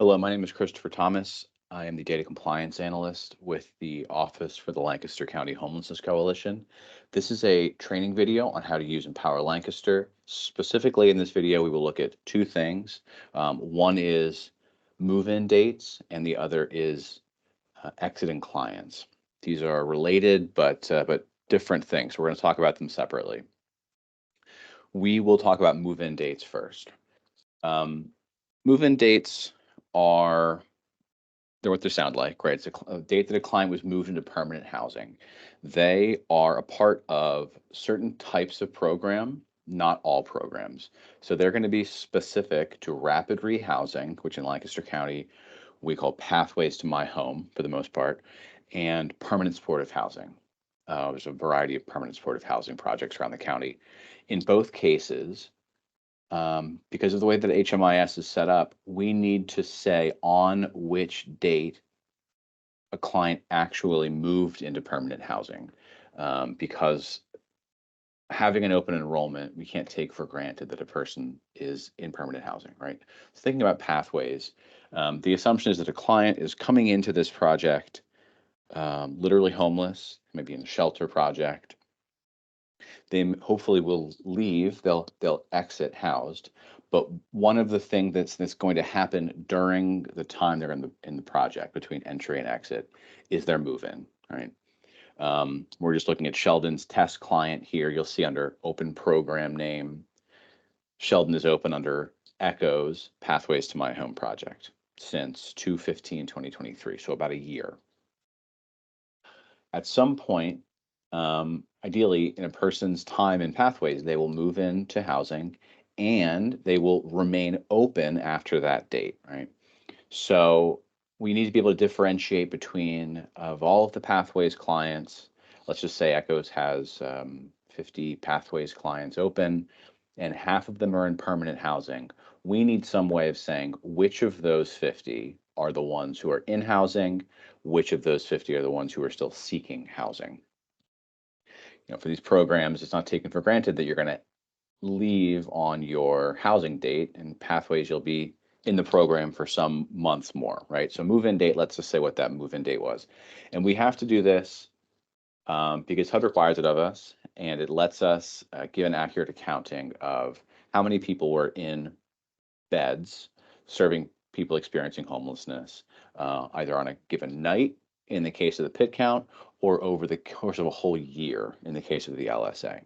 Hello, my name is Christopher Thomas. I am the data compliance analyst with the Office for the Lancaster County Homelessness Coalition. This is a training video on how to use Empower Lancaster. Specifically in this video, we will look at two things. One is move-in dates, and the other is exiting clients. These are related, but different things. We're going to talk about them separately. We will talk about move-in dates first. Move-in dates are they're what they sound like, right? It's a date that a client was moved into permanent housing. They are a part of certain types of program, not all programs. So they're going to be specific to rapid rehousing, which in Lancaster County we call Pathways to My Home for the most part, and permanent supportive housing. There's a variety of permanent supportive housing projects around the county. In both cases, because of the way that HMIS is set up, we need to say on which date a client actually moved into permanent housing, because having an open enrollment, we can't take for granted that a person is in permanent housing, right? So thinking about pathways, the assumption is that a client is coming into this project literally homeless, maybe in a shelter project. They hopefully will leave. They'll exit housed. But one of the things that's going to happen during the time they're in the project between entry and exit is their move-in. Right. We're just looking at Sheldon's test client here. You'll see under open program name, Sheldon is open under Echoes Pathways to My Home project since 2/15/2023, so about a year. At some point, ideally in a person's time in Pathways, they will move into housing and they will remain open after that date, right? So we need to be able to differentiate between of all of the Pathways clients. Let's just say Echoes has 50 Pathways clients open and half of them are in permanent housing. We need some way of saying which of those 50 are the ones who are in housing, which of those 50 are the ones who are still seeking housing. For these programs, it's not taken for granted that you're going to leave on your housing date. And Pathways, you'll be in the program for some months more, right? So move-in date, let's just say what that move-in date was. And we have to do this because HUD requires it of us, and it lets us give an accurate accounting of how many people were in beds serving people experiencing homelessness, either on a given night in the case of the PIT count or over the course of a whole year in the case of the LSA.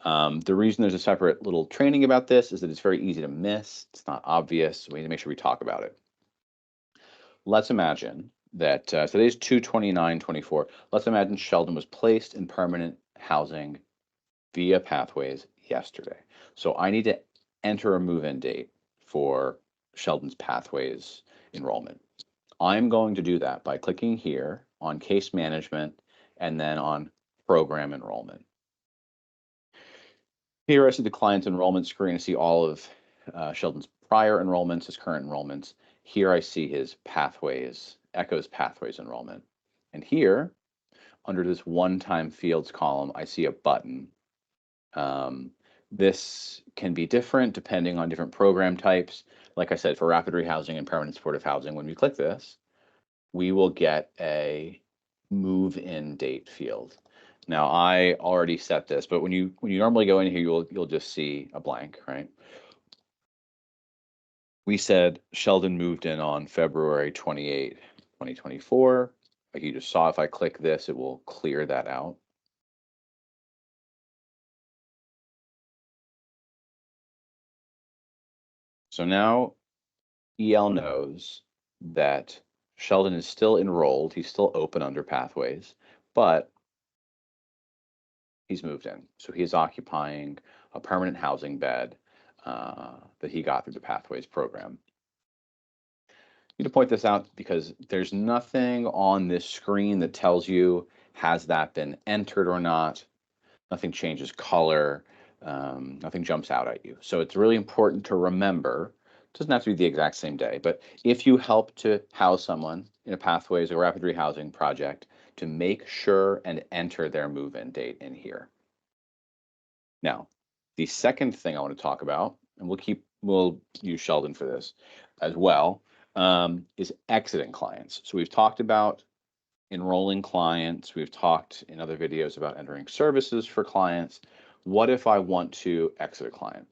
The reason there's a separate little training about this is that it's very easy to miss. It's not obvious. So we need to make sure we talk about it. Let's imagine that today's 2/29/24. Let's imagine Sheldon was placed in permanent housing via Pathways yesterday. So I need to enter a move-in date for Sheldon's Pathways enrollment. I'm going to do that by clicking here on case management and then on program enrollment. Here I see the client's enrollment screen. I see all of Sheldon's prior enrollments, his current enrollments. Here I see his Pathways, Echoes Pathways enrollment. And here, under this one-time fields column, I see a button. This can be different depending on different program types. Like I said, for rapid rehousing and permanent supportive housing, when we click this, we will get a move-in date field. Now I already set this, but when you normally go in here, you'll just see a blank, right? We said Sheldon moved in on February 28, 2024. Like you just saw, if I click this, it will clear that out. So now EL knows that Sheldon is still enrolled. He's still open under Pathways, but he's moved in. So he's occupying a permanent housing bed that he got through the Pathways program. I need to point this out because there's nothing on this screen that tells you has that been entered or not. Nothing changes color. Nothing jumps out at you. So it's really important to remember. It doesn't have to be the exact same day, but if you help to house someone in a Pathways or rapid rehousing project, to make sure and enter their move-in date in here. Now, the second thing I want to talk about, and we'll use Sheldon for this as well, is exiting clients. So we've talked about enrolling clients. We've talked in other videos about entering services for clients. What if I want to exit a client?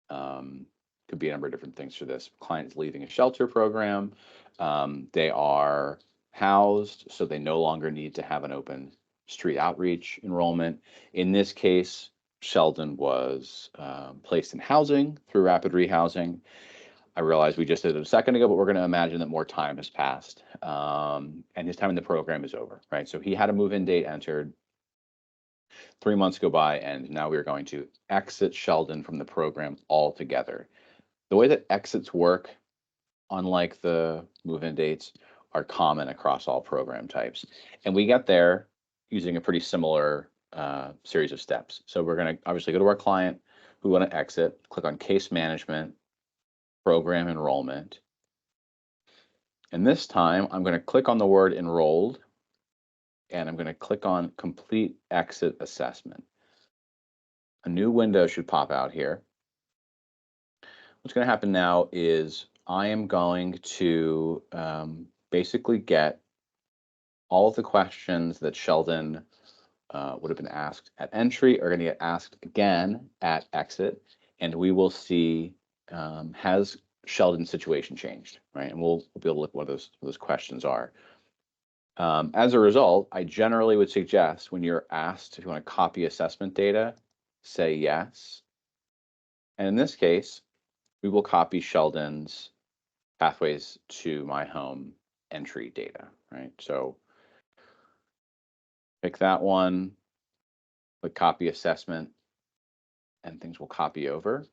Could be a number of different things for this. Client is leaving a shelter program. They are housed, so they no longer need to have an open street outreach enrollment. In this case, Sheldon was placed in housing through rapid rehousing. I realized we just did it a second ago, but we're going to imagine that more time has passed, and his time in the program is over, right? So he had a move-in date entered. 3 months go by, and now we are going to exit Sheldon from the program altogether. The way that exits work, unlike the move-in dates, are common across all program types. And we get there using a pretty similar series of steps. So we're going to obviously go to our client who want to exit, click on Case Management, Program Enrollment. And this time, I'm going to click on the word Enrolled, and I'm going to click on Complete Exit Assessment. A new window should pop out here. What's going to happen now is I am going to basically get all of the questions that Sheldon would have been asked at entry are going to get asked again at exit, and we will see has Sheldon's situation changed, right? And we'll be able to look at what those questions are. As a result, I generally would suggest when you're asked if you want to copy assessment data, say yes. And in this case, we will copy Sheldon's pathways to my home entry data, right? So pick that one, click copy assessment, and things will copy over.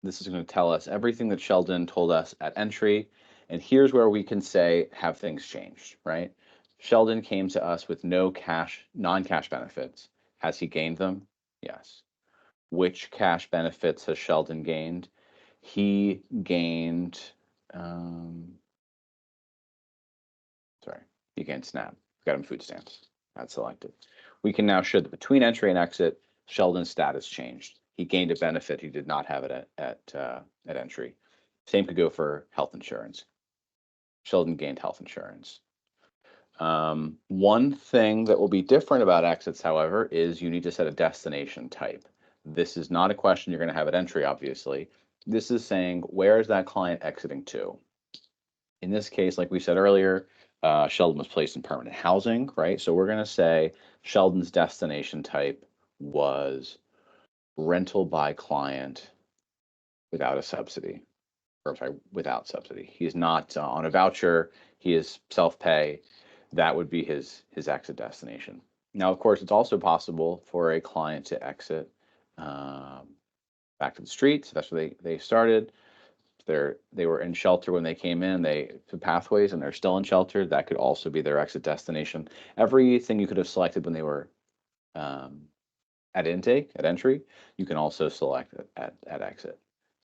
This is going to tell us everything that Sheldon told us at entry. And here's where we can say, have things changed, right? Sheldon came to us with no cash, non-cash benefits. Has he gained them? Yes. Which cash benefits has Sheldon gained? He gained, sorry, he gained SNAP. Got him food stamps. That's selected. We can now show that between entry and exit, Sheldon's status changed. He gained a benefit he did not have it at entry. Same could go for health insurance. Sheldon gained health insurance. One thing that will be different about exits, however, is you need to set a destination type. This is not a question you're going to have at entry, obviously. This is saying, where is that client exiting to? In this case, like we said earlier, Sheldon was placed in permanent housing, right? So we're going to say Sheldon's destination type was rental by client without a subsidy, or sorry, without subsidy. He is not on a voucher. He is self-pay. That would be his exit destination. Now, of course, it's also possible for a client to exit back to the streets. That's where they started. They were in shelter when they came in. They to pathways, and they're still in shelter. That could also be their exit destination. Everything you could have selected when they were at intake, at entry, you can also select at exit.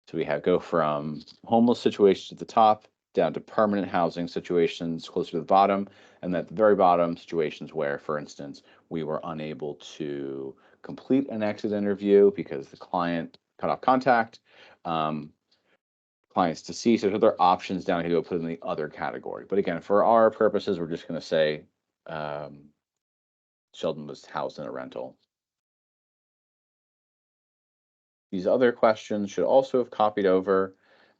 So we have go from homeless situations at the top down to permanent housing situations closer to the bottom, and at the very bottom, situations where, for instance, we were unable to complete an exit interview because the client cut off contact. Clients deceased. There's other options down here to put in the other category. But again, for our purposes, we're just going to say Sheldon was housed in a rental. These other questions should also have copied over.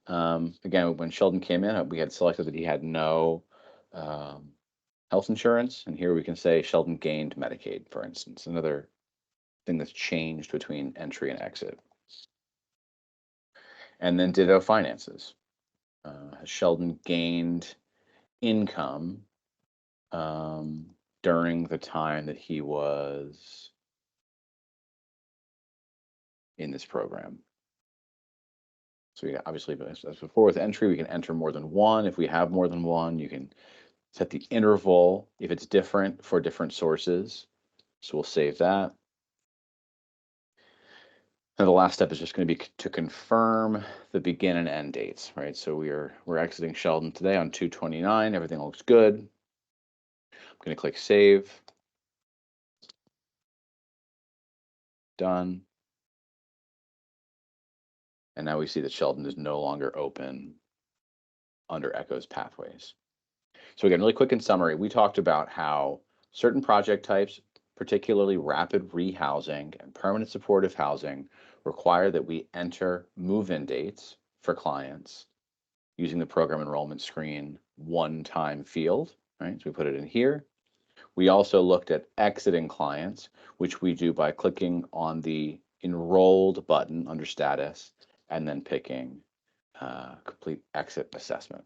Again, when Sheldon came in, we had selected that he had no health insurance. And here we can say Sheldon gained Medicaid, for instance, another thing that's changed between entry and exit. And then ditto finances. Has Sheldon gained income during the time that he was in this program? So we obviously, as before with entry, we can enter more than one. If we have more than one, you can set the interval if it's different for different sources. So we'll save that. And the last step is just going to be to confirm the begin and end dates, right? So we're exiting Sheldon today on 2/29. Everything looks good. I'm going to click save. Done. And now we see that Sheldon is no longer open under ECHO's pathways. So again, really quick in summary, we talked about how certain project types, particularly rapid rehousing and permanent supportive housing, require that we enter move-in dates for clients using the program enrollment screen one-time field, right? So we put it in here. We also looked at exiting clients, which we do by clicking on the enrolled button under status and then picking complete exit assessment.